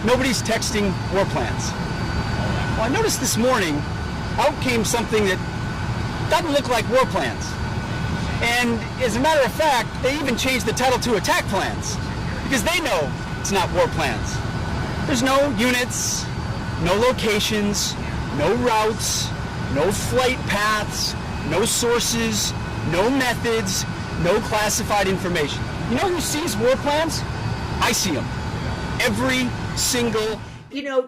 Nobody's texting war plans. Well, I noticed this morning, out came something that doesn't look like war plans. And as a matter of fact, they even changed the title to attack plans because they know it's not war plans. There's no units, no locations, no routes, no flight paths, no sources, no methods, no classified information. You know who sees war plans? I see them. Every single.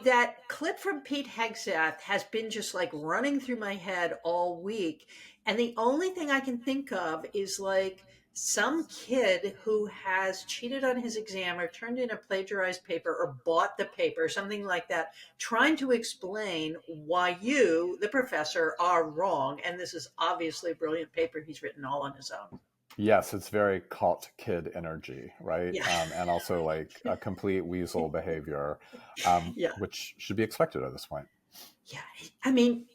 That clip from Pete Hegseth has been just like running through my head all week. And the only thing I can think of is like some kid who has cheated on his exam or turned in a plagiarized paper or bought the paper, something like that, trying to explain why you, the professor, are wrong. And this is obviously a brilliant paper he's written all on his own. Yes, it's very cult kid energy, right? Yeah. And also like a complete weasel behavior, Yeah. which should be expected at this point. Yeah. I mean,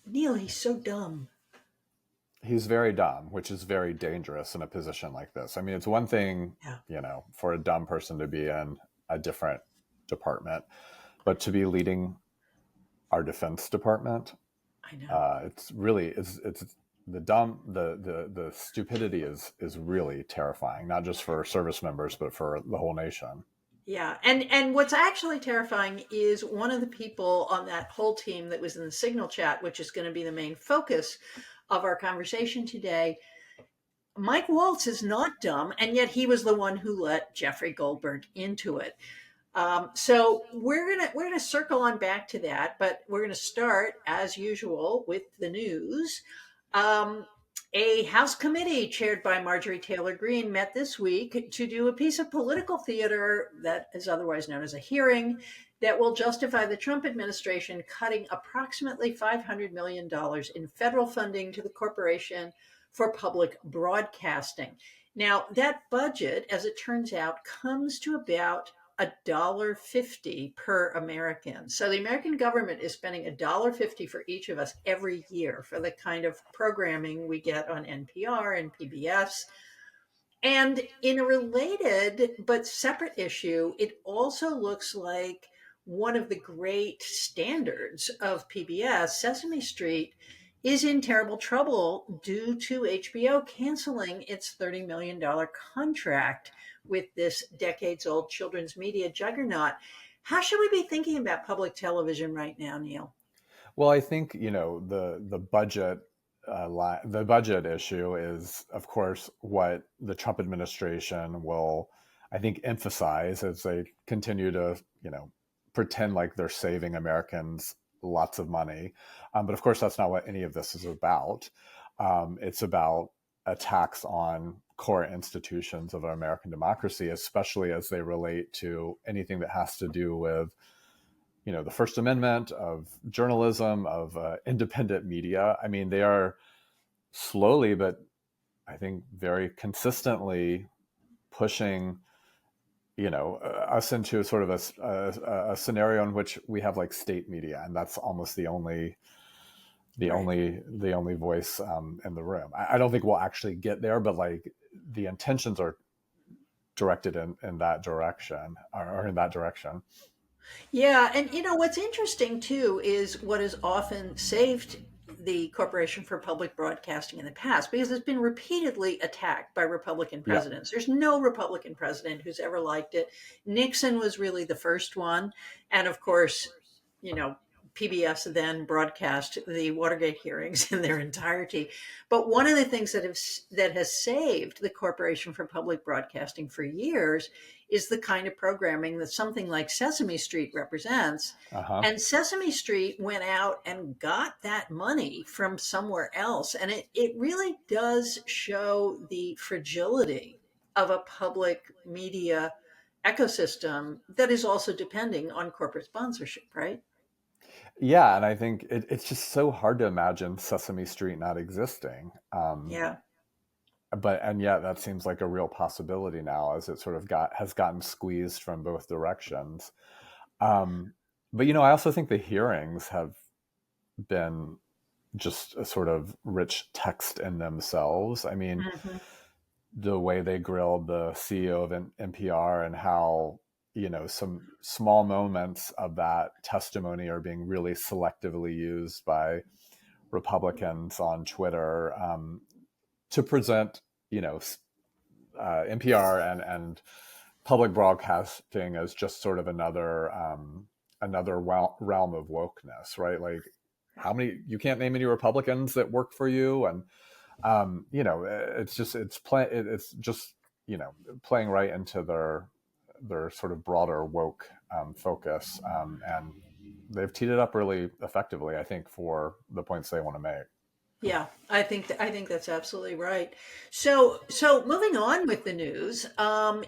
Neil, he's so dumb. He's very dumb, which is very dangerous in a position like this. I mean, it's one thing, for a dumb person to be in a different department, but to be leading our defense department, I know. it's the stupidity is really terrifying, not just for service members, but for the whole nation. Yeah. And what's actually terrifying is one of the people on that whole team that was in the Signal chat, which is going to be the main focus of our conversation today. Mike Waltz is not dumb, and yet he was the one who let Jeffrey Goldberg into it. So we're gonna circle on back to that, but we're gonna start as usual with the news. A House committee chaired by Marjorie Taylor Greene met this week to do a piece of political theater that is otherwise known as a hearing that will justify the Trump administration cutting approximately $500 million in federal funding to the Corporation for Public Broadcasting. Now, that budget, as it turns out, comes to about $1.50 per American. So the American government is spending $1.50 for each of us every year for the kind of programming we get on NPR and PBS. And in a related but separate issue, it also looks like one of the great standards of PBS, Sesame Street, is in terrible trouble due to HBO canceling its $30 million contract with this decades-old children's media juggernaut. How should we be thinking about public television right now, Neil? Well, I think the budget issue is, of course, what the Trump administration will, I think, emphasize as they continue to pretend like they're saving Americans lots of money. But of course, that's not what any of this is about. It's about attacks on core institutions of our American democracy, especially as they relate to anything that has to do with, the First Amendment, of journalism, of independent media. I mean, they are slowly, but I think very consistently pushing us into sort of a scenario in which we have like state media, and that's almost the only voice in the room. I don't think we'll actually get there, but like the intentions are directed in that direction, or in that direction. Yeah, and what's interesting too is what has often saved the Corporation for Public Broadcasting in the past, because it's been repeatedly attacked by Republican Yeah. presidents. There's no Republican president who's ever liked it. Nixon was really the first one. And of course, PBS then broadcast the Watergate hearings in their entirety. But one of the things that has saved the Corporation for Public Broadcasting for years is the kind of programming that something like Sesame Street represents. Uh-huh. And Sesame Street went out and got that money from somewhere else. And it really does show the fragility of a public media ecosystem that is also depending on corporate sponsorship, right? Yeah, and I think it's just so hard to imagine Sesame Street not existing. Yeah. And yet that seems like a real possibility now, as it sort of has gotten squeezed from both directions. But I also think the hearings have been just a sort of rich text in themselves. I mean, Mm-hmm. the way they grilled the CEO of NPR and how some small moments of that testimony are being really selectively used by Republicans on Twitter, to present, NPR and public broadcasting as just sort of another realm of wokeness, right? Like, how many, you can't name any Republicans that work for you, and it's just playing right into their sort of broader woke focus, and they've teed it up really effectively, I think, for the points they want to make. Yeah, I think that's absolutely right. So moving on with the news,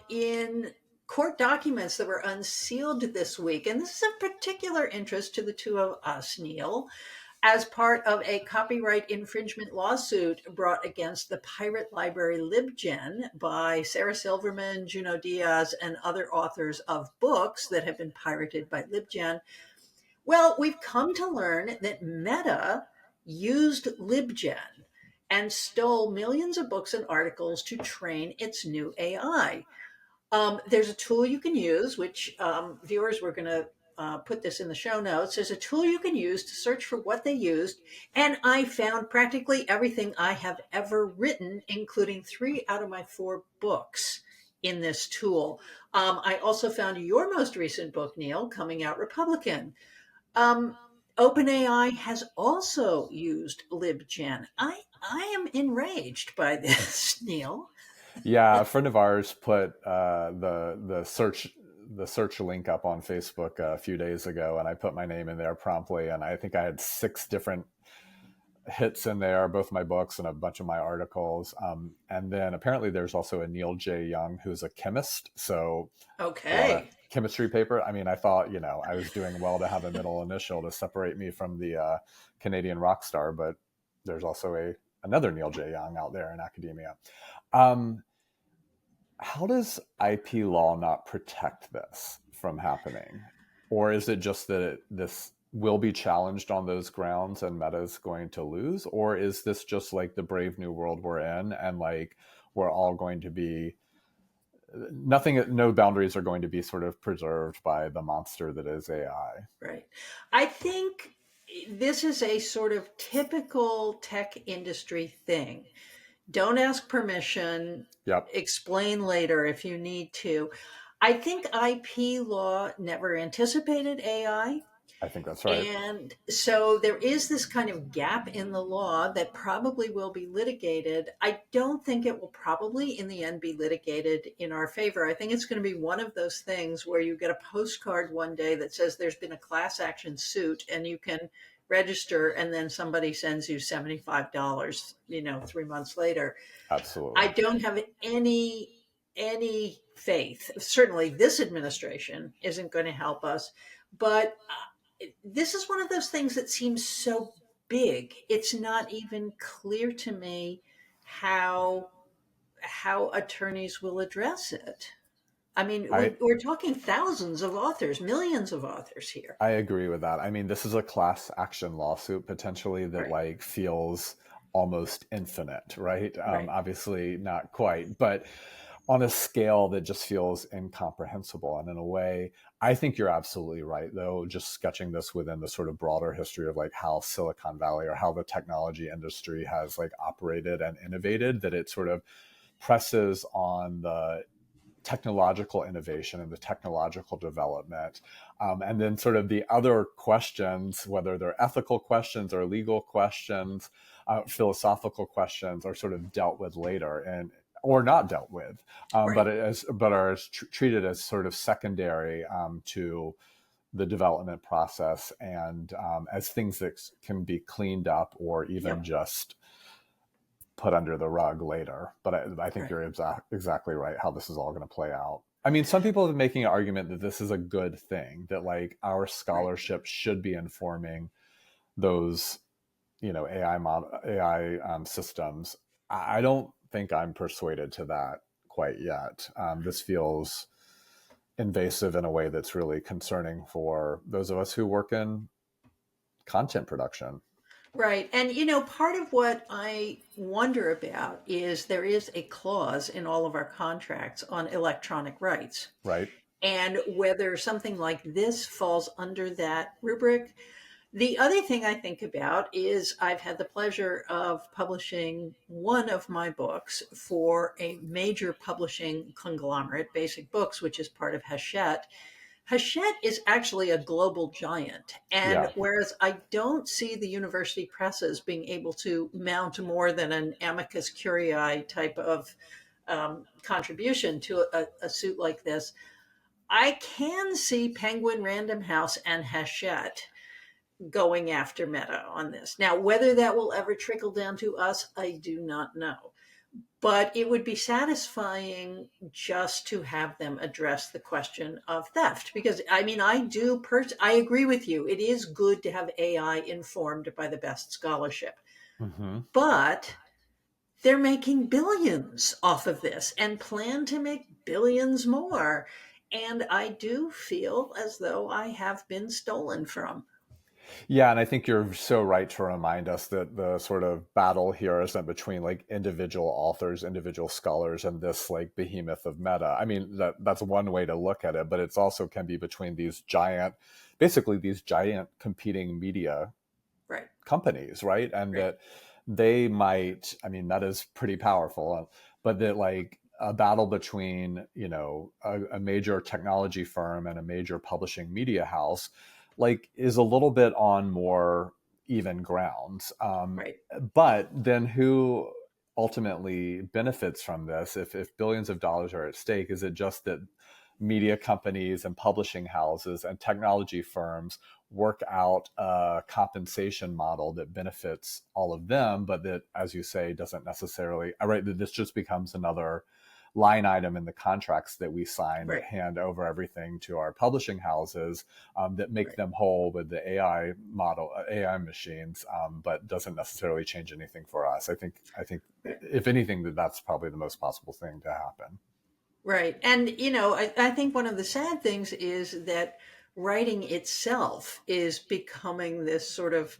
in court documents that were unsealed this week, and this is of particular interest to the two of us, Neil, as part of a copyright infringement lawsuit brought against the pirate library LibGen by Sarah Silverman, Juno Diaz, and other authors of books that have been pirated by LibGen. Well, we've come to learn that Meta used LibGen and stole millions of books and articles to train its new AI. There's a tool you can use, which viewers, we're going to put this in the show notes. There's a tool you can use to search for what they used. And I found practically everything I have ever written, including 3 out of my 4 books in this tool. I also found your most recent book, Neil, Coming Out Republican. Um, OpenAI has also used LibGen. I am enraged by this, Neil. Yeah, a friend of ours put the search link up on Facebook a few days ago, and I put my name in there promptly, and I think I had 6 different hits in there, both my books and a bunch of my articles. And then apparently there's also a Neil J. Young who's a chemist, so a lot of Okay. chemistry paper. I mean, I thought, I was doing well to have a middle initial to separate me from the Canadian rock star, but there's also another Neil J. Young out there in academia. Um, how does IP law not protect this from happening? Or is it just that this will be challenged on those grounds and Meta's going to lose? Or is this just like the brave new world we're in, and like we're all going to be, no boundaries are going to be sort of preserved by the monster that is AI? Right. I think this is a sort of typical tech industry thing. Don't ask permission, Yep, explain later if you need to. I think IP law never anticipated AI. I think that's right. And so there is this kind of gap in the law that probably will be litigated. I don't think it will probably in the end be litigated in our favor. I think it's going to be one of those things where you get a postcard one day that says there's been a class action suit and you can register, and then somebody sends you $75, 3 months later. I Absolutely. don't have any faith. Certainly this administration isn't going to help us, but this is one of those things that seems so big. It's not even clear to me how attorneys will address it. I mean, I we're talking thousands of authors, millions of authors here. I agree with that. I mean, this is a class action lawsuit potentially that Right, like feels almost infinite, right? right, Obviously not quite, but on a scale that just feels incomprehensible. And in a way, I think you're absolutely right, though, just sketching this within the sort of broader history of like how Silicon Valley or how the technology industry has like operated and innovated, that it sort of presses on the technological innovation and the technological development. And then sort of the other questions, whether they're ethical questions or legal questions, philosophical questions, are sort of dealt with later and or not dealt with, right. but are treated as sort of secondary to the development process, and as things that can be cleaned up or even Yep, just put under the rug later. But I think right, you're exactly right how this is all going to play out. I mean, some people have been making an argument that this is a good thing, that like our right. scholarship should be informing those, AI systems. I don't think I'm persuaded to that quite yet. This feels invasive in a way that's really concerning for those of us who work in content production, Right. And, part of what I wonder about is there is a clause in all of our contracts on electronic rights. right? and whether something like this falls under that rubric. The other thing I think about is I've had the pleasure of publishing one of my books for a major publishing conglomerate, Basic Books, which is part of Hachette. Hachette is actually a global giant. And Yeah. whereas I don't see the university presses being able to mount more than an amicus curiae type of contribution to a suit like this, I can see Penguin Random House and Hachette going after Meta on this. Now, whether that will ever trickle down to us, I do not know. But it would be satisfying just to have them address the question of theft. Because I mean, I agree with you. It is good to have AI informed by the best scholarship. Hmm. But they're making billions off of this and plan to make billions more. And I do feel as though I have been stolen from. Yeah, and I think you're so right to remind us that the sort of battle here isn't between like individual authors, individual scholars, and this like behemoth of Meta. I mean, that's one way to look at it, but it's also can be between these giant, basically these giant competing media Right. companies, right? And Right. that they might, I mean, Meta's pretty powerful, but that like a battle between, a major technology firm and a major publishing media house, like is a little bit on more even grounds. Right. But then who ultimately benefits from this if billions of dollars are at stake? Is it just that media companies and publishing houses and technology firms work out a compensation model that benefits all of them, but that, as you say, doesn't necessarily, right, that this just becomes another line item in the contracts that we sign that Right. hand over everything to our publishing houses, that make Right. them whole with the AI model, AI machines, but doesn't necessarily change anything for us. I think Right. if anything, that's probably the most possible thing to happen. Right. And, I think one of the sad things is that writing itself is becoming this sort of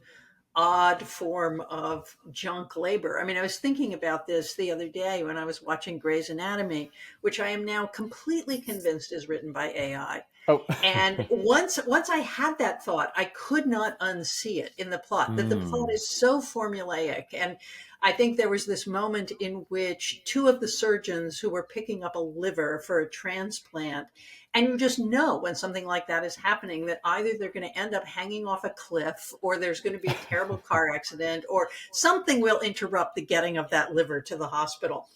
odd form of junk labor. I mean, I was thinking about this the other day when I was watching Grey's Anatomy, which I am now completely convinced is written by AI. Oh. And once I had that thought, I could not unsee it in the plot, that the plot Hmm. is so formulaic. And I think there was this moment in which two of the surgeons who were picking up a liver for a transplant, and you just know when something like that is happening that either they're going to end up hanging off a cliff, or there's going to be a terrible car accident, or something will interrupt the getting of that liver to the hospital.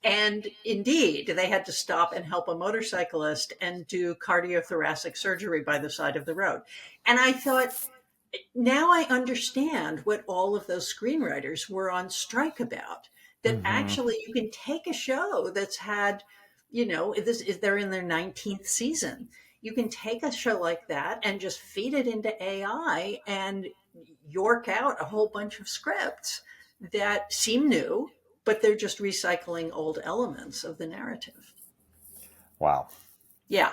And indeed, they had to stop and help a motorcyclist and do cardiothoracic surgery by the side of the road. And I thought, now I understand what all of those screenwriters were on strike about. That Hmm. actually you can take a show that's had, this is they're in their 19th season. You can take a show like that and just feed it into AI and york out a whole bunch of scripts that seem new, but they're just recycling old elements of the narrative. Wow. Yeah.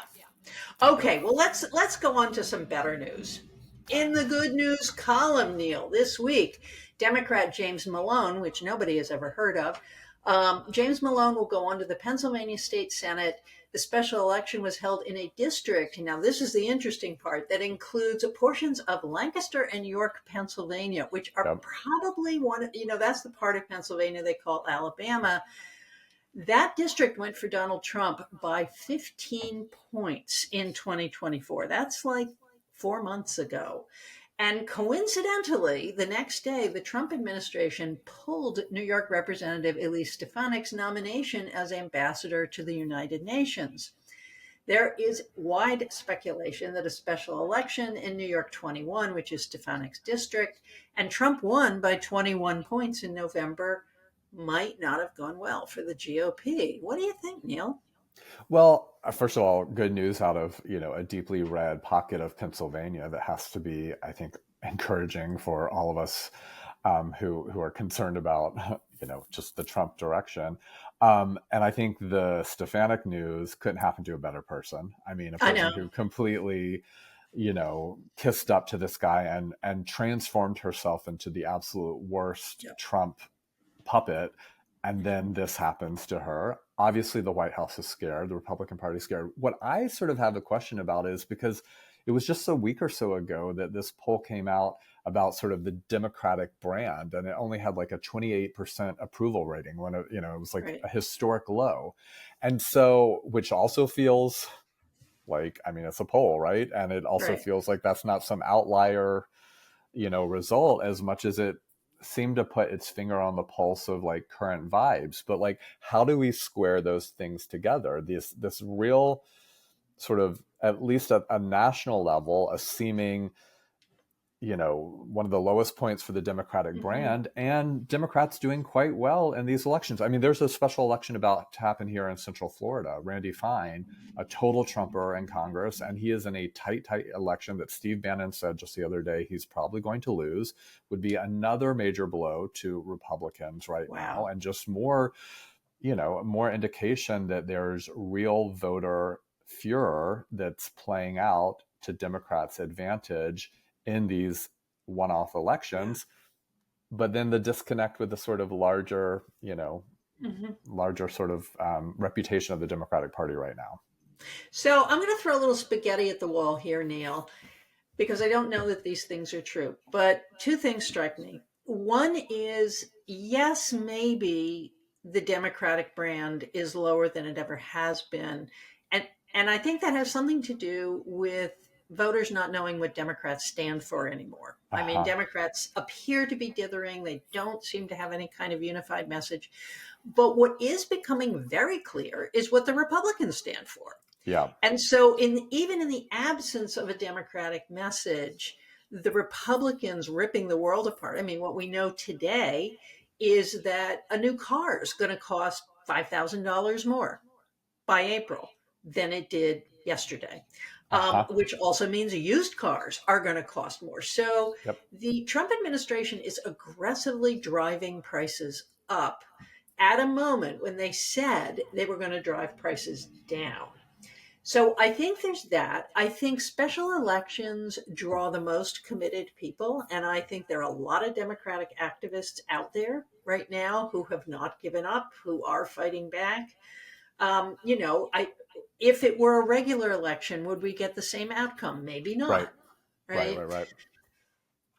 Okay. Okay, well let's go on to some better news. In the good news column, Neil, this week, Democrat James Malone, which nobody has ever heard of, James Malone will go on to the Pennsylvania State Senate. The special election was held in a district. Now, this is the interesting part that includes portions of Lancaster and York, Pennsylvania, which are Yep. probably that's the part of Pennsylvania they call Alabama. That district went for Donald Trump by 15 points in 2024. That's like 4 months ago. And coincidentally, the next day, the Trump administration pulled New York Representative Elise Stefanik's nomination as ambassador to the United Nations. There is wide speculation that a special election in New York 21, which is Stefanik's district, and Trump won by 21 points in November, might not have gone well for the GOP. What do you think, Neil? Well, first of all, good news out of a deeply red pocket of Pennsylvania that has to be, I think, encouraging for all of us, who are concerned about just the Trump direction. And I think the Stefanik news couldn't happen to a better person. I mean, a I person know. who completely kissed up to this guy and transformed herself into the absolute worst Yep. Trump puppet, and then this happens to her. Obviously, the White House is scared. The Republican Party is scared. What I sort of have a question about is because it was just a week or so ago that this poll came out about sort of the Democratic brand, and it only had like a 28% approval rating when it, it was like Right. a historic low. And so, which also feels like, I mean, it's a poll, right? And it also Right. feels like that's not some outlier, result as much as it seemed to put its finger on the pulse of like current vibes. But like, how do we square those things together? This real sort of, at least at a national level, a seeming, one of the lowest points for the Democratic Hmm. brand, and Democrats doing quite well in these elections. I mean, there's a special election about to happen here in Central Florida. Randy Fine, a total Trumper in Congress, and he is in a tight election that Steve Bannon said just the other day he's probably going to lose, would be another major blow to Republicans right now, Wow. and just more, more indication that there's real voter furor that's playing out to Democrats' advantage in these one-off Yeah. elections. But then the disconnect with the sort of larger, Hmm. larger sort of reputation of the Democratic Party right now. So I'm going to throw a little spaghetti at the wall here, Neil, because I don't know that these things are true. But two things strike me. One is, yes, maybe the Democratic brand is lower than it ever has been. And and I think that has something to do with voters not knowing what Democrats stand for anymore. I mean, Uh-huh. Democrats appear to be dithering. They don't seem to have any kind of unified message. But what is becoming very clear is what the Republicans stand for. Yeah. And so, even in the absence of a Democratic message, the Republicans ripping the world apart. I mean, what we know today is that a new car is going to cost $5,000 more by April than it did yesterday, Uh-huh. which also means used cars are going to cost more. So Yep. the Trump administration is aggressively driving prices up at a moment when they said they were going to drive prices down. So I think there's that. I think special elections draw the most committed people. And I think there are a lot of Democratic activists out there right now who have not given up, who are fighting back. I if it were a regular election, would we get the same outcome? Maybe Right. not, Right. right? Right. Right.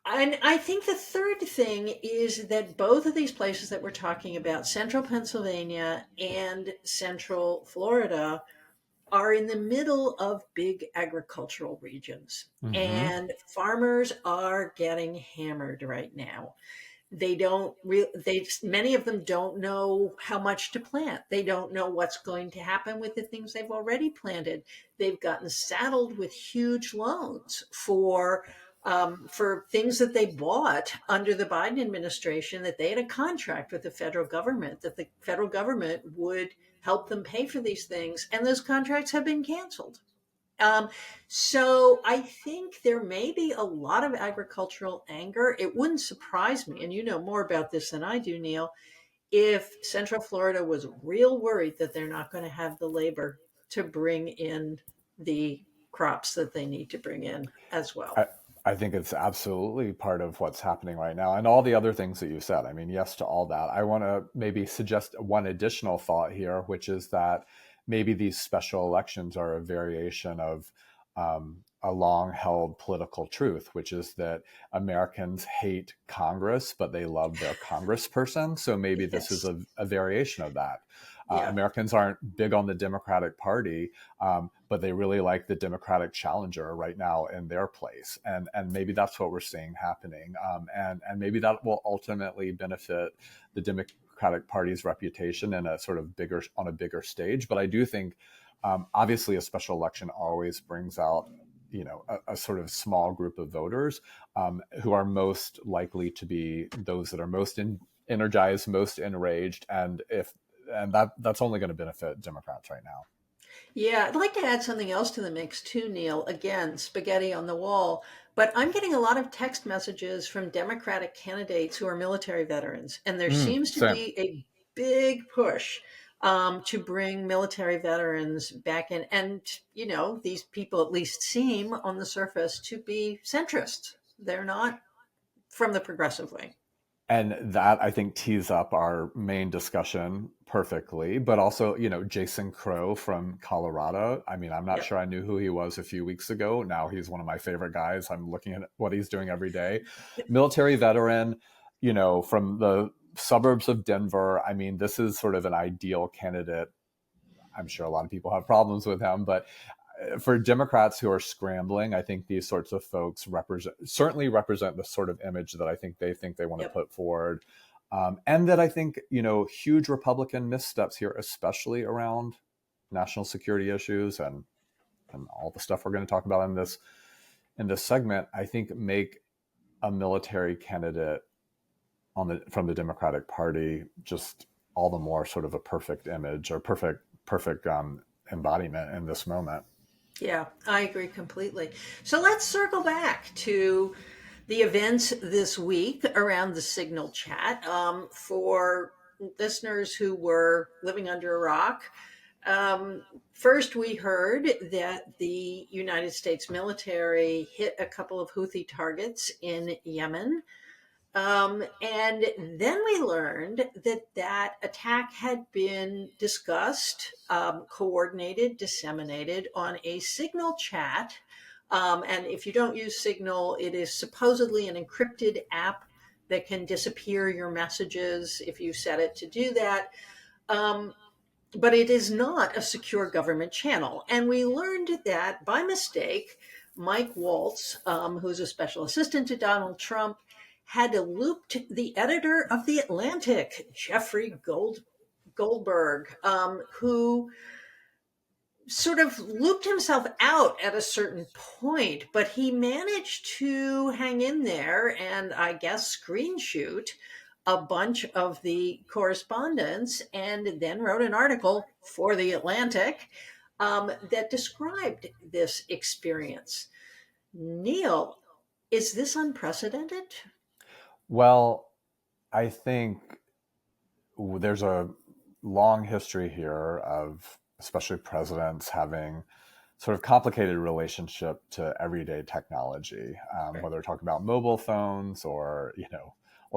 And I think the third thing is that both of these places that we're talking about, central Pennsylvania and central Florida, are in the middle of big agricultural regions. Mm-hmm. And farmers are getting hammered right now. They many of them don't know how much to plant. They don't know what's going to happen with the things they've already planted. They've gotten saddled with huge loans for things that they bought under the Biden administration, that they had a contract with the federal government that the federal government would help them pay for these things, and those contracts have been canceled. Um, so I think there may be a lot of agricultural anger. It wouldn't surprise me, and you know more about this than I do, Neil, if Central Florida was real worried that they're not going to have the labor to bring in the crops that they need to bring in as well. I, I think it's absolutely part of what's happening right now, and all the other things that you said. I mean, yes to all that. I want to maybe suggest one additional thought here, which is that maybe these special elections are a variation of a long held political truth, which is that Americans hate Congress, but they love their congressperson. So maybe this is Yes. a variation of that. Yeah. Americans aren't big on the Democratic Party, but they really like the Democratic challenger right now in their place, and maybe that's what we're seeing happening, and maybe that will ultimately benefit the Democratic Party's reputation in a sort of bigger on a bigger stage. But I do think, obviously, a special election always brings out a sort of small group of voters who are most likely to be those that are most energized, most enraged, and that's only going to benefit Democrats right now. Yeah, I'd like to add something else to the mix too, Neil. Again, spaghetti on the wall. But I'm getting a lot of text messages from Democratic candidates who are military veterans, and there seems to Same. be a big push to bring military veterans back in. And, these people at least seem on the surface to be centrist. They're not from the progressive wing. And that, I think, tees up our main discussion perfectly. But also, Jason Crow from Colorado. I mean, I'm not Yep. sure I knew who he was a few weeks ago. Now he's one of my favorite guys. I'm looking at what he's doing every day. Military veteran, from the suburbs of Denver. I mean, this is sort of an ideal candidate. I'm sure a lot of people have problems with him, but for Democrats who are scrambling, I think these sorts of folks certainly represent the sort of image that I think they want to Yep. put forward. And that I think, huge Republican missteps here, especially around national security issues and all the stuff we're going to talk about in this segment, I think make a military candidate from the Democratic Party just all the more sort of a perfect image or perfect embodiment in this moment. Yeah, I agree completely. So let's circle back to the events this week around the Signal chat. For listeners who were living under a rock, first we heard that the United States military hit a couple of Houthi targets in Yemen. And then we learned that that attack had been discussed, coordinated, disseminated on a Signal chat. And if you don't use Signal, it is supposedly an encrypted app that can disappear your messages if you set it to do that. Um, but it is not a secure government channel. And we learned that by mistake, Mike Waltz, who's a special assistant to Donald Trump, had looped the editor of The Atlantic, Jeffrey Goldberg, who sort of looped himself out at a certain point, but he managed to hang in there and I guess screen shoot a bunch of the correspondence and then wrote an article for The Atlantic that described this experience. Neil, is this unprecedented? Well, I think there's a long history here of especially presidents having sort of complicated relationship to everyday technology, Right. whether we're talking about mobile phones or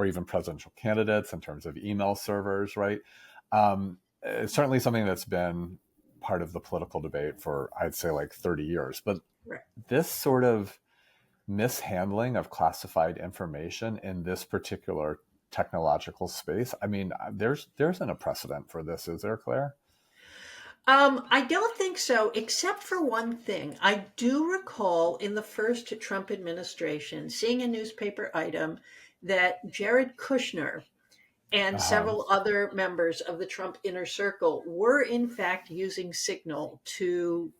even presidential candidates in terms of email servers, right? It's certainly something that's been part of the political debate for, I'd say, like 30 years. But Right. this sort of mishandling of classified information in this particular technological space, I mean, there isn't a precedent for this, is there, Claire? I don't think so, except for one thing. I do recall in the first Trump administration seeing a newspaper item that Jared Kushner and Uh-huh. several other members of the Trump inner circle were in fact using Signal to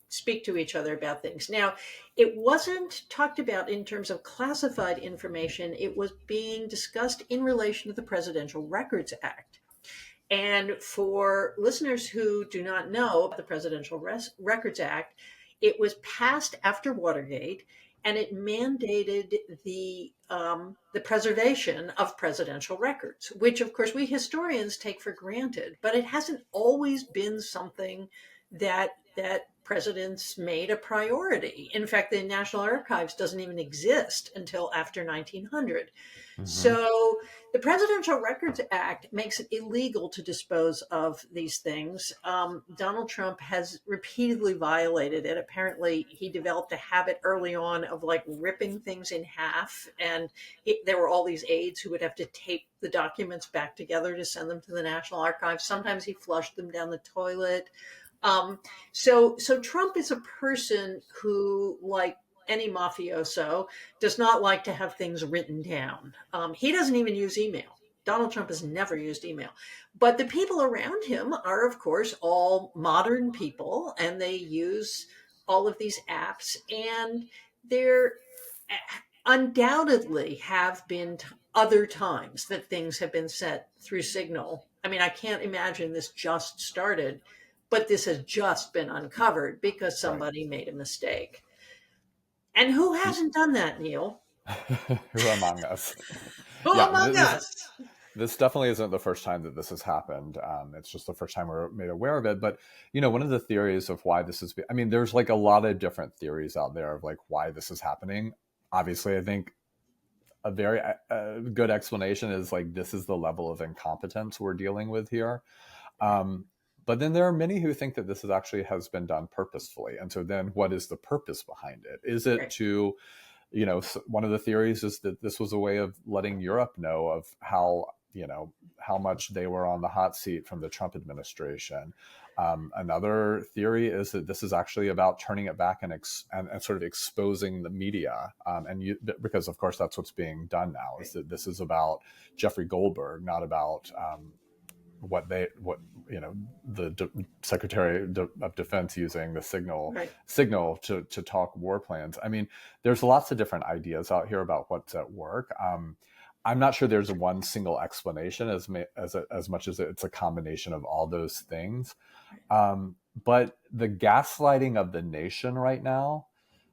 speak to each other about things. Now, it wasn't talked about in terms of classified information. It was being discussed in relation to the Presidential Records Act. And for listeners who do not know the Presidential Records Act, it was passed after Watergate, and it mandated the preservation of presidential records, which of course we historians take for granted, but it hasn't always been something that presidents made a priority. In fact, the National Archives doesn't even exist until after 1900. Hmm. So the Presidential Records Act makes it illegal to dispose of these things. Donald Trump has repeatedly violated it. Apparently, he developed a habit early on of like ripping things in half, and there were all these aides who would have to tape the documents back together to send them to the National Archives. Sometimes he flushed them down the toilet. So Trump is a person who, like any mafioso, does not like to have things written down. He doesn't even use email. Donald Trump has never used email. But the people around him are, of course, all modern people, and they use all of these apps. And there undoubtedly have been other times that things have been set through Signal. I mean, I can't imagine this just started, but this has just been uncovered because Right. somebody made a mistake. And who hasn't done that, Neil? Who among us? Who Yeah, among us? this definitely isn't the first time that this has happened. It's just the first time we're made aware of it. But one of the theories of why this is, I mean, there's like a lot of different theories out there of like why this is happening. Obviously, I think a very good explanation is like, this is the level of incompetence we're dealing with here. But then there are many who think that this is actually has been done purposefully. And so then what is the purpose behind it? Is it Right. to, one of the theories is that this was a way of letting Europe know of how, how much they were on the hot seat from the Trump administration. Another theory is that this is actually about turning it back and sort of exposing the media. Because of course that's what's being done now, is that this is about Jeffrey Goldberg, not about the Secretary of Defense using the signal to talk war plans. I mean, there's lots of different ideas out here about what's at work. I'm not sure there's one single explanation as much as it's a combination of all those things. But the gaslighting of the nation right now,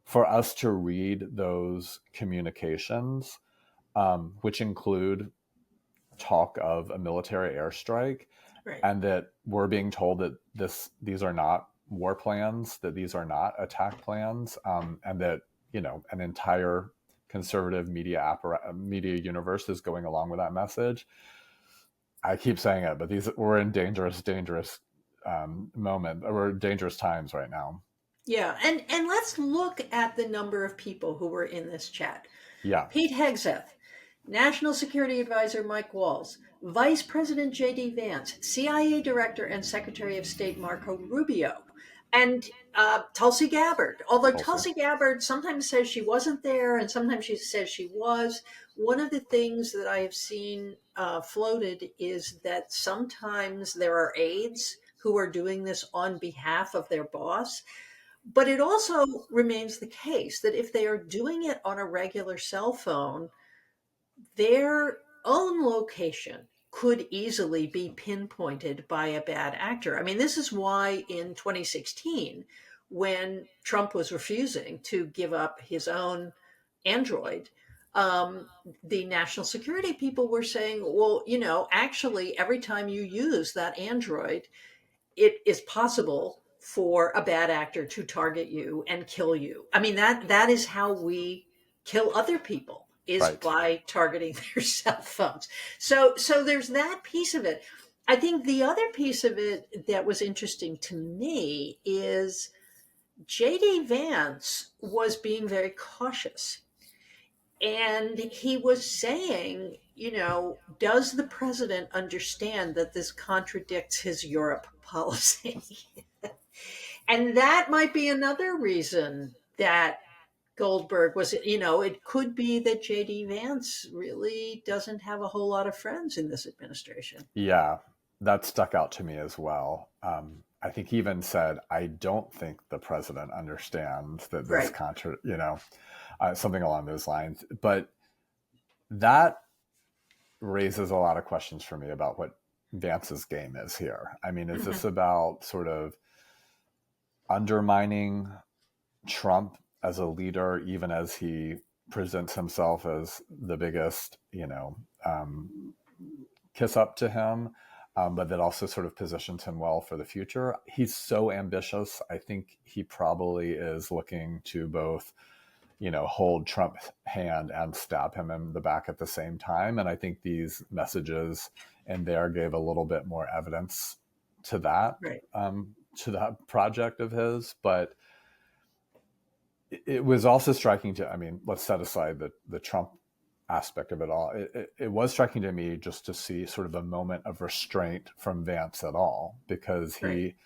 for us to read those communications, which include talk of a military airstrike, Right. and that we're being told that these are not war plans, that these are not attack plans, and that an entire conservative media universe is going along with that message. I keep saying it, but we're in dangerous moment, or dangerous times right now. Yeah, and let's look at the number of people who were in this chat. Yeah. Pete Hegseth, National Security Advisor Mike Walls, Vice President J.D. Vance, CIA Director and Secretary of State Marco Rubio, and Tulsi Gabbard. Although Tulsi Gabbard sometimes says she wasn't there and sometimes she says she was. One of the things that I have seen floated is that sometimes there are aides who are doing this on behalf of their boss. But it also remains the case that if they are doing it on a regular cell phone, their own location could easily be pinpointed by a bad actor. I mean, this is why in 2016, when Trump was refusing to give up his own Android, the national security people were saying, well, actually, every time you use that Android, it is possible for a bad actor to target you and kill you. I mean, that is how we kill other people, is Right. by targeting their cell phones. So there's that piece of it. I think the other piece of it that was interesting to me is J.D. Vance was being very cautious. And he was saying, does the president understand that this contradicts his Europe policy? And that might be another reason that Goldberg was, it could be that J.D. Vance really doesn't have a whole lot of friends in this administration. Yeah, that stuck out to me as well. I think he even said, I don't think the president understands that this something along those lines. But that raises a lot of questions for me about what Vance's game is here. I mean, is this about sort of undermining Trump as a leader, even as he presents himself as the biggest, kiss up to him, but that also sort of positions him well for the future? He's so ambitious. I think he probably is looking to both, hold Trump's hand and stab him in the back at the same time. And I think these messages in there gave a little bit more evidence to that, right. To that project of his. But it was also striking let's set aside the Trump aspect of it all. It was striking to me just to see sort of a moment of restraint from Vance at all, because he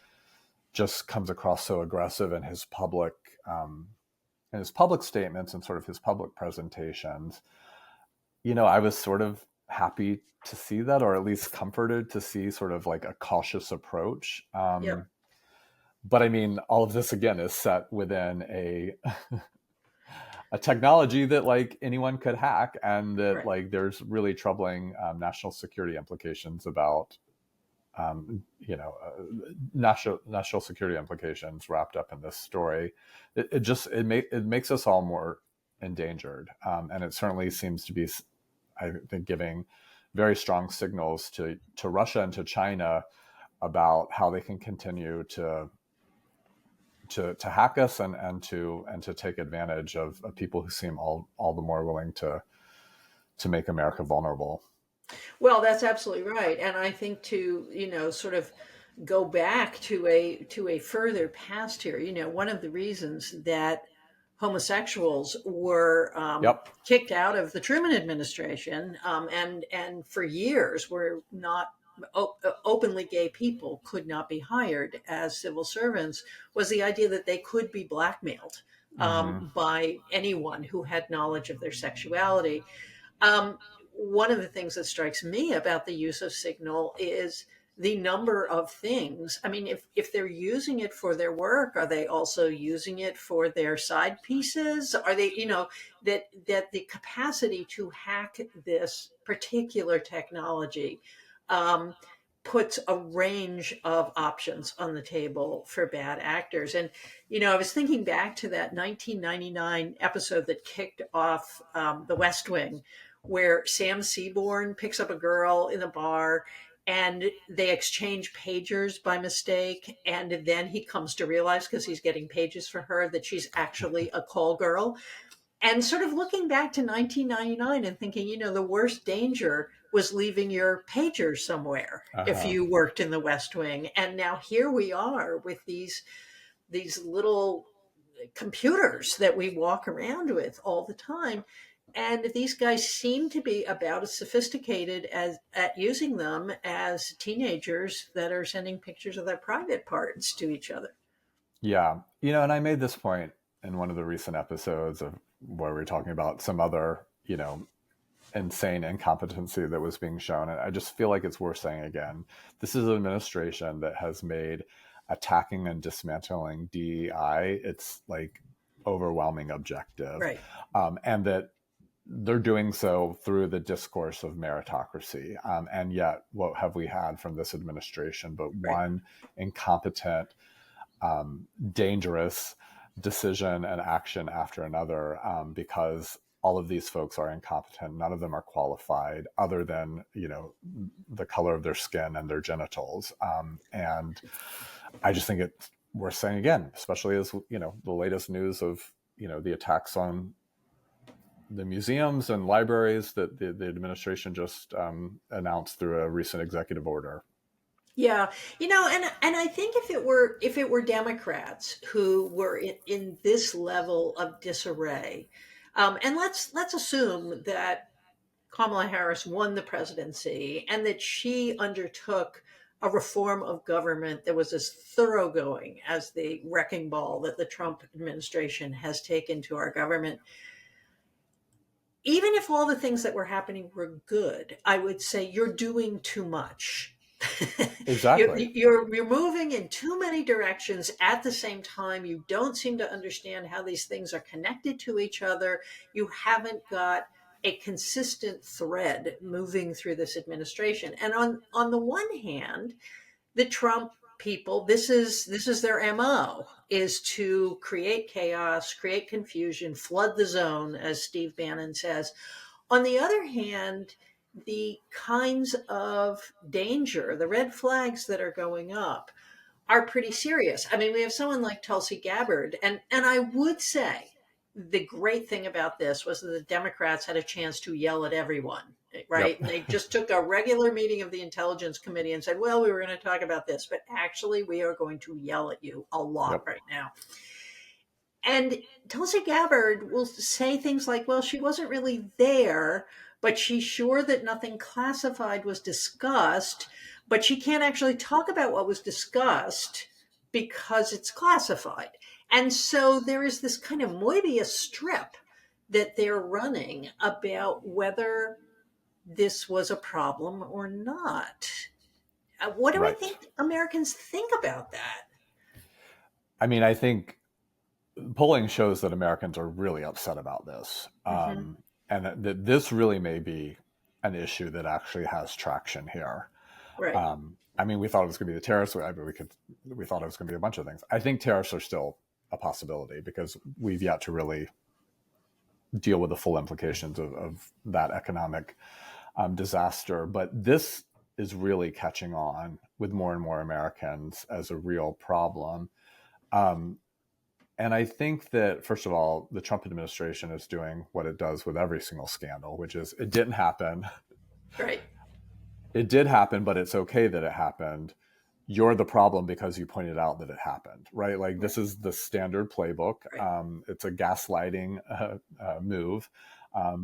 just comes across so aggressive in his public statements and sort of his public presentations. I was sort of happy to see that, or at least comforted to see sort of like a cautious approach. But I mean, all of this again is set within a technology that like anyone could hack, and that like there's really troubling national security implications about national security implications wrapped up in this story. It makes us all more endangered, and it certainly seems to be, I think, giving very strong signals to Russia and to China about how they can continue to hack us and to take advantage of people who seem all the more willing to to make America vulnerable. Well, that's absolutely right. And I think to, sort of go back to a further past here, one of the reasons that homosexuals were Yep. kicked out of the Truman administration, and for years were not openly gay people could not be hired as civil servants, was the idea that they could be blackmailed Hmm. by anyone who had knowledge of their sexuality. Um, One of the things that strikes me about the use of Signal is the number of things. I mean, if they're using it for their work, are they also using it for their side pieces? Are they, that the capacity to hack this particular technology um, puts a range of options on the table for bad actors. And, I was thinking back to that 1999 episode that kicked off The West Wing, where Sam Seaborn picks up a girl in a bar and they exchange pagers by mistake. And then he comes to realize, because he's getting pages for her, that she's actually a call girl. And sort of looking back to 1999 and thinking, the worst danger was leaving your pager somewhere if Uh-huh. you worked in the West Wing. And now here we are with these little computers that we walk around with all the time. And these guys seem to be about as sophisticated as at using them as teenagers that are sending pictures of their private parts to each other. Yeah. And I made this point in one of the recent episodes of where we were talking about some other, insane incompetency that was being shown. And I just feel like it's worth saying again. This is an administration that has made attacking and dismantling DEI its like overwhelming objective. Right. And that they're doing so through the discourse of meritocracy. And yet, what have we had from this administration but Right. one incompetent, dangerous decision and action after another, because all of these folks are incompetent. None of them are qualified other than, the color of their skin and their genitals. And I just think it's worth saying again, especially as, the latest news of, the attacks on the museums and libraries that the administration just announced through a recent executive order. Yeah, and I think if it were Democrats who were in this level of disarray, and let's assume that Kamala Harris won the presidency and that she undertook a reform of government that was as thoroughgoing as the wrecking ball that the Trump administration has taken to our government. Even if all the things that were happening were good, I would say you're doing too much. Exactly. You're moving in too many directions at the same time. You don't seem to understand how these things are connected to each other. You haven't got a consistent thread moving through this administration. And on the one hand, the Trump people, this is their MO, is to create chaos, create confusion, flood the zone, as Steve Bannon says. On the other hand, the kinds of danger, the red flags that are going up are pretty serious. I mean, we have someone like Tulsi Gabbard, and I would say the great thing about this was that the Democrats had a chance to yell at everyone, right? Yep. And they just took a regular meeting of the Intelligence Committee and said, well, we were going to talk about this, but actually we are going to yell at you a lot Yep. right now. And Tulsi Gabbard will say things like, well, she wasn't really there, but she's sure that nothing classified was discussed, but she can't actually talk about what was discussed because it's classified. And so there is this kind of Moebius strip that they're running about whether this was a problem or not. What do I Right. think Americans think about that? I mean, I think polling shows that Americans are really upset about this, Mm-hmm. and that this really may be an issue that actually has traction here. Right. I mean, we thought it was going to be the tariffs. We thought it was going to be a bunch of things. I think tariffs are still a possibility because we've yet to really deal with the full implications of that economic disaster. But this is really catching on with more and more Americans as a real problem. Um, And I think that, first of all, the Trump administration is doing what it does with every single scandal, which is it didn't happen. Right. It did happen, but it's okay that it happened. You're the problem because you pointed out that it happened, right? Like Right. this is the standard playbook. Right. It's a gaslighting move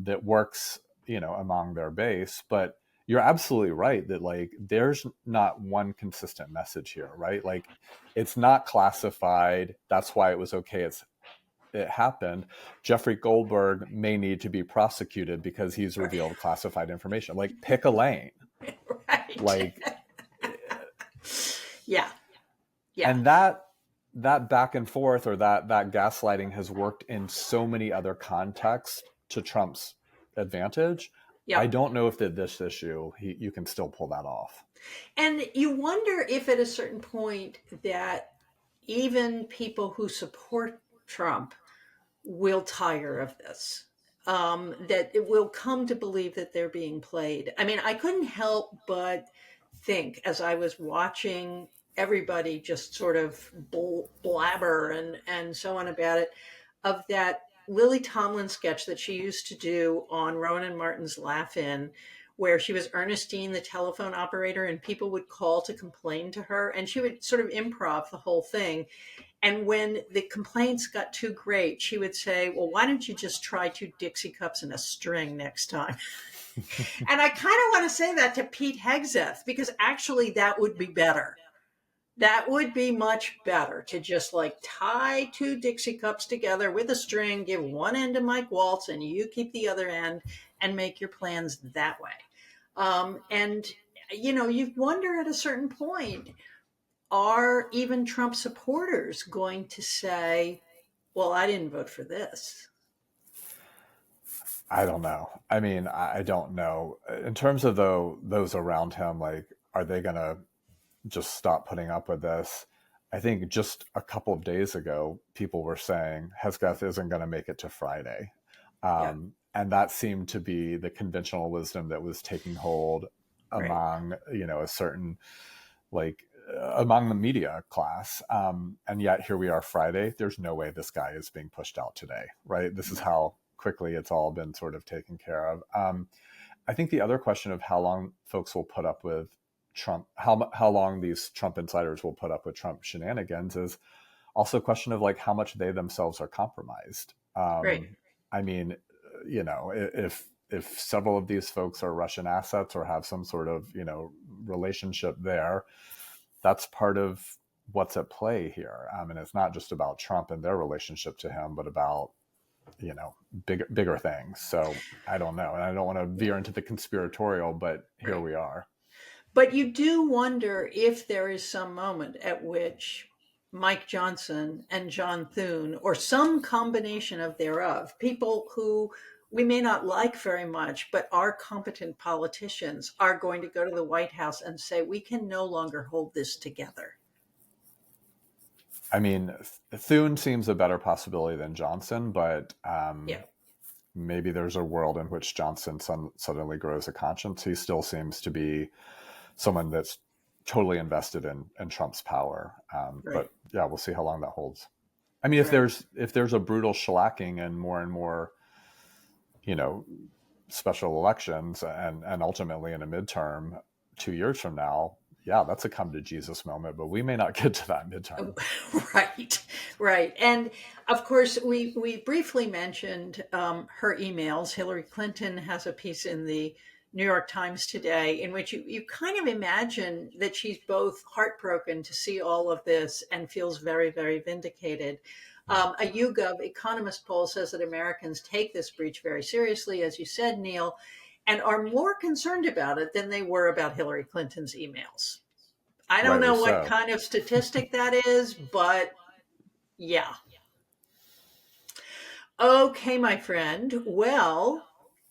that works, among their base. But you're absolutely right that like there's not one consistent message here, right? Like it's not classified. That's why it was okay. It happened. Jeffrey Goldberg may need to be prosecuted because he's Right. revealed classified information. Like pick a lane. Right. Like, Yeah. Yeah. and that back and forth, or that gaslighting has worked in so many other contexts to Trump's advantage. I Yep. don't know if that this issue you can still pull that off. And you wonder if at a certain point that even people who support Trump will tire of this. That it will come to believe that they're being played. I mean, I couldn't help but think as I was watching everybody just sort of blabber and so on about it, of that Lily Tomlin sketch that she used to do on Rowan and Martin's Laugh In, where she was Ernestine, the telephone operator, and people would call to complain to her, and she would sort of improv the whole thing. And when the complaints got too great, she would say, well, why don't you just try 2 Dixie cups and a string next time? And I kind of want to say that to Pete Hegseth, because actually that would be better. That would be much better to just like tie 2 Dixie cups together with a string, give one end to Mike Waltz, and you keep the other end and make your plans that way. And, you wonder at a certain point, are even Trump supporters going to say, well, I didn't vote for this? I don't know. I mean, I don't know. In terms of those around him, like, are they going to just stop putting up with this? I think just a couple of days ago, people were saying Hesketh isn't going to make it to Friday. Yeah, And that seemed to be the conventional wisdom that was taking hold right. among, a certain, like, among the media class. And yet here we are Friday. There's no way this guy is being pushed out today, right? This is how quickly it's all been sort of taken care of. I think the other question of how long folks will put up with Trump, how long these Trump insiders will put up with Trump shenanigans is also a question of like how much they themselves are compromised. Right. I mean, if several of these folks are Russian assets or have some sort of relationship there, that's part of what's at play here. And it's not just about Trump and their relationship to him, but about bigger things. So I don't know, and I don't want to veer into the conspiratorial, but here Right. we are. But you do wonder if there is some moment at which Mike Johnson and John Thune, or some combination of thereof, people who we may not like very much, but are competent politicians, are going to go to the White House and say, we can no longer hold this together. I mean, Thune seems a better possibility than Johnson, but Yeah. maybe there's a world in which Johnson suddenly grows a conscience. He still seems to be someone that's totally invested in Trump's power. Right. But yeah, we'll see how long that holds. I mean, Right. if there's a brutal shellacking and more, special elections and ultimately in a midterm 2 years from now, yeah, that's a come to Jesus moment, but we may not get to that midterm. Right, right. And of course, we briefly mentioned her emails. Hillary Clinton has a piece in the New York Times today in which you kind of imagine that she's both heartbroken to see all of this and feels very, very vindicated. A YouGov Economist poll says that Americans take this breach very seriously, as you said, Neil, and are more concerned about it than they were about Hillary Clinton's emails. I don't Rightly know what so. kind of statistic that is, but yeah. Okay, my friend. Well,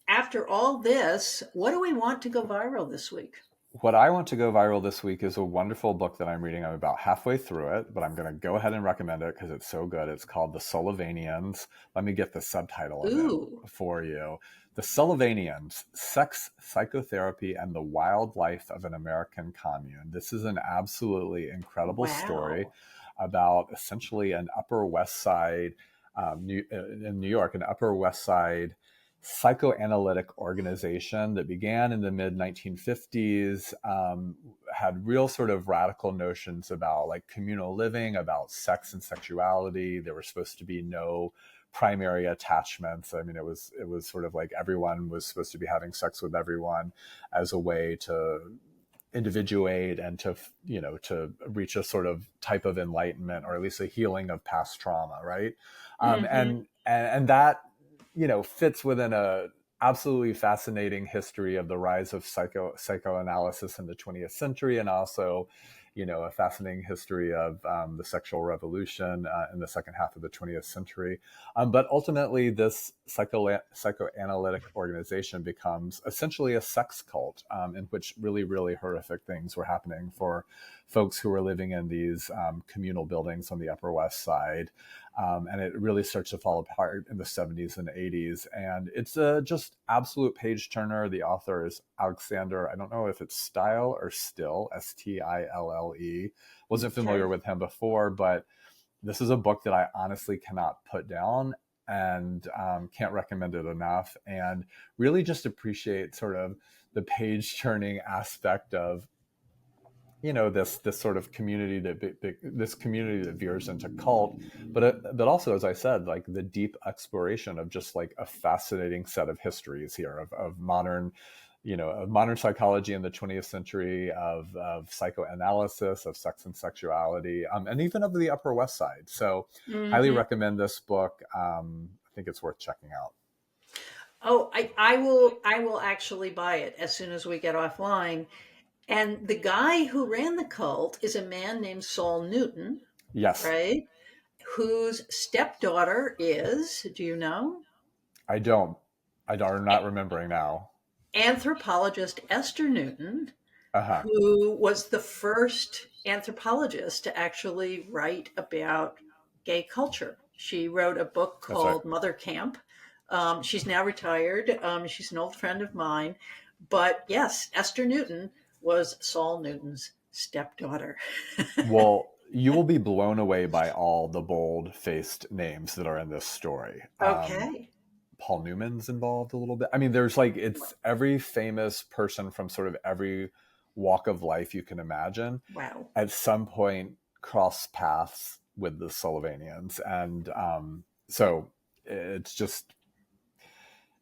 after all this, what do we want to go viral this week? What I want to go viral this week is a wonderful book that I'm reading. I'm about halfway through it, but I'm going to go ahead and recommend it because it's so good. It's called The Sullivanians. Let me get the subtitle of Ooh, it for you. The Sullivanians, Sex, Psychotherapy, and the Wild Life of an American Commune. This is an absolutely incredible story. wow. about essentially an Upper West Side, in New York, an Upper West Side psychoanalytic organization that began in the mid 1950s, had real sort of radical notions about like communal living, about sex and sexuality. There were supposed to be no primary attachments. I mean, it was sort of like everyone was supposed to be having sex with everyone as a way to individuate and to, to reach a sort of type of enlightenment, or at least a healing of past trauma, right? And that, fits within a absolutely fascinating history of the rise of psychoanalysis in the 20th century, and also, a fascinating history of the sexual revolution in the second half of the 20th century. But ultimately, this psychoanalytic organization becomes essentially a sex cult, in which really, really horrific things were happening for folks who were living in these communal buildings on the Upper West Side. And it really starts to fall apart in the 70s and 80s. And it's a just absolute page turner. The author is Alexander, I don't know if it's Stile or Still, Stille. Wasn't familiar with him before, but this is a book that I honestly cannot put down, and can't recommend it enough. And really just appreciate sort of the page turning aspect of, this sort of community this community that veers into cult, but also, as I said, like the deep exploration of just like a fascinating set of histories here of modern, of modern psychology in the 20th century, of psychoanalysis, of sex and sexuality, and even of the Upper West Side. So, highly recommend this book. I think it's worth checking out. Oh, I will actually buy it as soon as we get offline. And the guy who ran the cult is a man named Saul Newton, Yes. right? Whose stepdaughter is, do you know? I don't. I'm not remembering now. Anthropologist Esther Newton, Uh-huh. who was the first anthropologist to actually write about gay culture. She wrote a book That's right. called Mother Camp. She's now retired. She's an old friend of mine. But yes, Esther Newton was Saul Newton's stepdaughter. Well, you will be blown away by all the bold-faced names that are in this story. Okay. Paul Newman's involved a little bit. I mean, there's like, it's every famous person from sort of every walk of life you can imagine. Wow. At some point cross paths with the Sullivanians. And so it's just...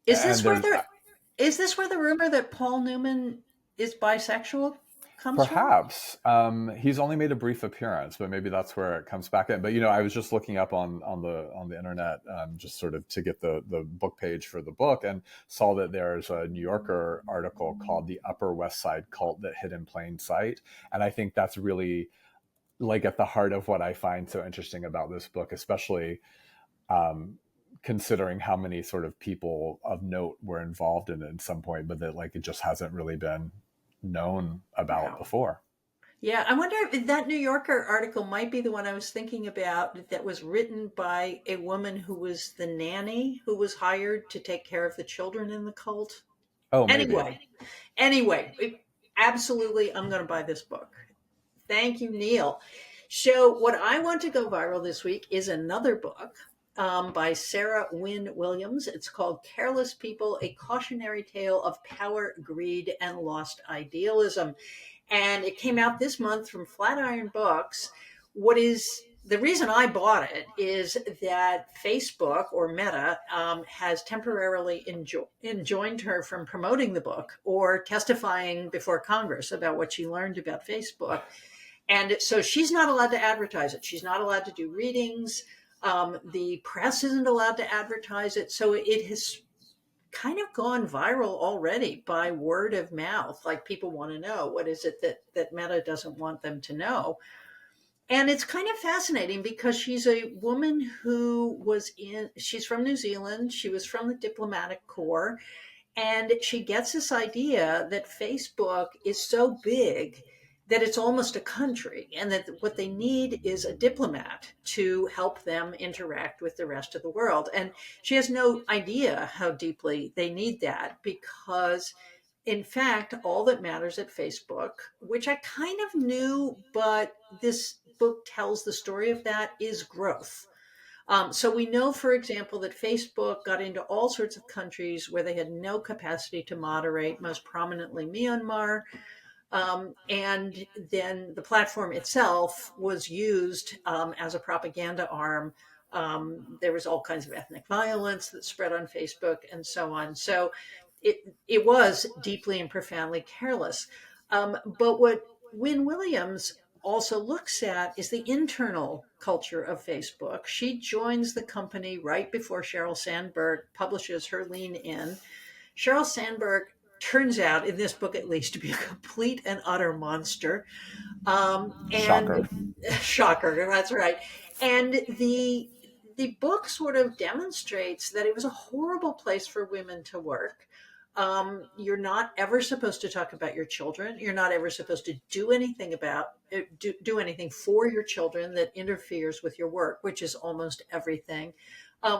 Is this where the rumor that Paul Newman is bisexual comes Perhaps. He's only made a brief appearance, but maybe that's where it comes back in. But I was just looking up on the internet, just sort of to get the book page for the book, and saw that there's a New Yorker article called "The Upper West Side Cult That Hid in Plain Sight," and I think that's really like at the heart of what I find so interesting about this book, especially considering how many sort of people of note were involved in it at some point, but that like it just hasn't really been known about before. Yeah, I wonder if that New Yorker article might be the one I was thinking about, that was written by a woman who was the nanny who was hired to take care of the children in the cult. Oh, maybe. Anyway, absolutely, I'm going to buy this book. Thank you, Neil. So what I want to go viral this week is another book by Sarah Wynne Williams. It's called Careless People, A Cautionary Tale of Power, Greed, and Lost Idealism. And it came out this month from Flatiron Books. The reason I bought it is that Facebook, or Meta, has temporarily enjoined her from promoting the book or testifying before Congress about what she learned about Facebook. And so she's not allowed to advertise it. She's not allowed to do readings. The press isn't allowed to advertise it. So it has kind of gone viral already by word of mouth. Like, people want to know, what is it that Meta doesn't want them to know? And it's kind of fascinating because she's a woman she's from New Zealand. She was from the diplomatic corps. And she gets this idea that Facebook is so big that it's almost a country, and that what they need is a diplomat to help them interact with the rest of the world. And she has no idea how deeply they need that, because in fact, all that matters at Facebook, which I kind of knew, but this book tells the story of that, is growth. So we know, for example, that Facebook got into all sorts of countries where they had no capacity to moderate, most prominently Myanmar. And then the platform itself was used as a propaganda arm. There was all kinds of ethnic violence that spread on Facebook and so on. So it was deeply and profoundly careless. But what Wynne Williams also looks at is the internal culture of Facebook. She joins the company right before Sheryl Sandberg publishes her Lean In. Sheryl Sandberg turns out, in this book at least, to be a complete and utter monster. And Shocker. shocker, that's right. And the book sort of demonstrates that it was a horrible place for women to work. You're not ever supposed to talk about your children. You're not ever supposed to do anything do anything for your children that interferes with your work, which is almost everything.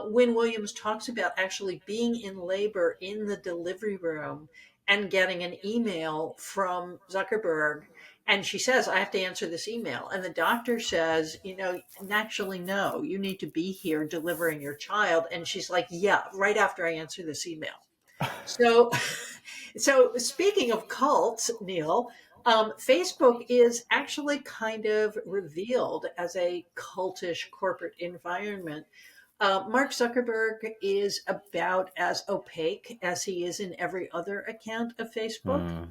Wynne Williams talks about actually being in labor in the delivery room and getting an email from Zuckerberg. And she says, I have to answer this email. And the doctor says, naturally, no, you need to be here delivering your child. And she's like, yeah, right after I answer this email. So, so speaking of cults, Neil, Facebook is actually kind of revealed as a cultish corporate environment. Mark Zuckerberg is about as opaque as he is in every other account of Facebook. Mm.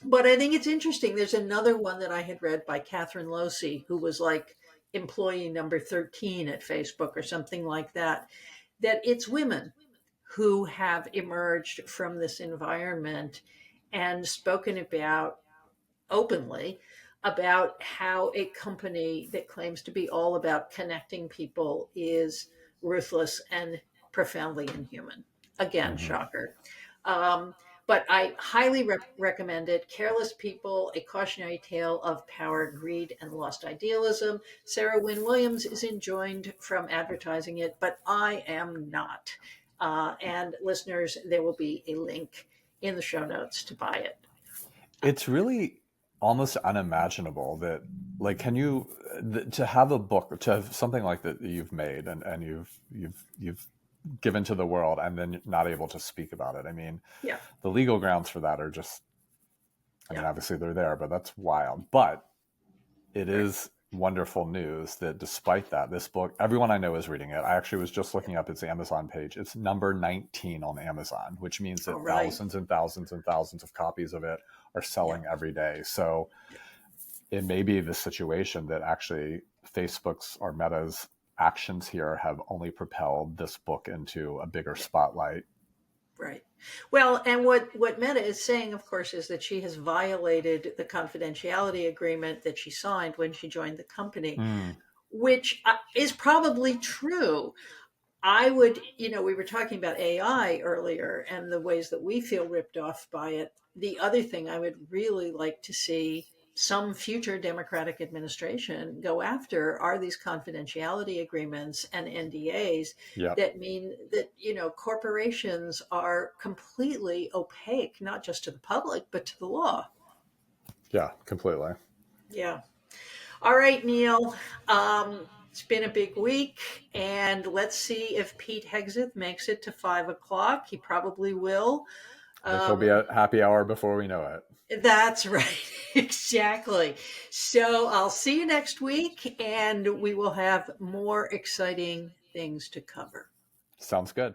But I think it's interesting. There's another one that I had read by Catherine Losey, who was like employee number 13 at Facebook or something like that, that it's women who have emerged from this environment and spoken about openly about how a company that claims to be all about connecting people is ruthless and profoundly inhuman. Again, Hmm. shocker. Um, but I highly recommend it. Careless People, A Cautionary Tale of Power, Greed, and Lost Idealism. Sarah Wynne Williams is enjoined from advertising it, but I am not. And listeners, there will be a link in the show notes to buy it. It's really almost unimaginable that, like, to have a book, to have something like that you've made and you've given to the world and then not able to speak about it. I mean, Yeah. the legal grounds for that are just, I mean, Yeah. obviously they're there, but that's wild. But it Right. is wonderful news that despite that, this book, everyone I know is reading it. I actually was just looking up its Amazon page. It's number 19 on Amazon, which means that All right. thousands and thousands and thousands of copies of it are selling every day. So it may be the situation that actually Facebook's or Meta's actions here have only propelled this book into a bigger spotlight. Right. Well, and what Meta is saying, of course, is that she has violated the confidentiality agreement that she signed when she joined the company, Mm, which is probably true. I would, we were talking about AI earlier and the ways that we feel ripped off by it. The other thing I would really like to see some future Democratic administration go after are these confidentiality agreements and NDAs yep. that mean that, corporations are completely opaque, not just to the public, but to the law. Yeah, completely. Yeah. All right, Neil. It's been a big week, and let's see if Pete Hegseth makes it to 5 o'clock. He probably will. I think he'll be Um, at happy hour before we know it. that's right. Exactly. So I'll see you next week, and we will have more exciting things to cover. Sounds good.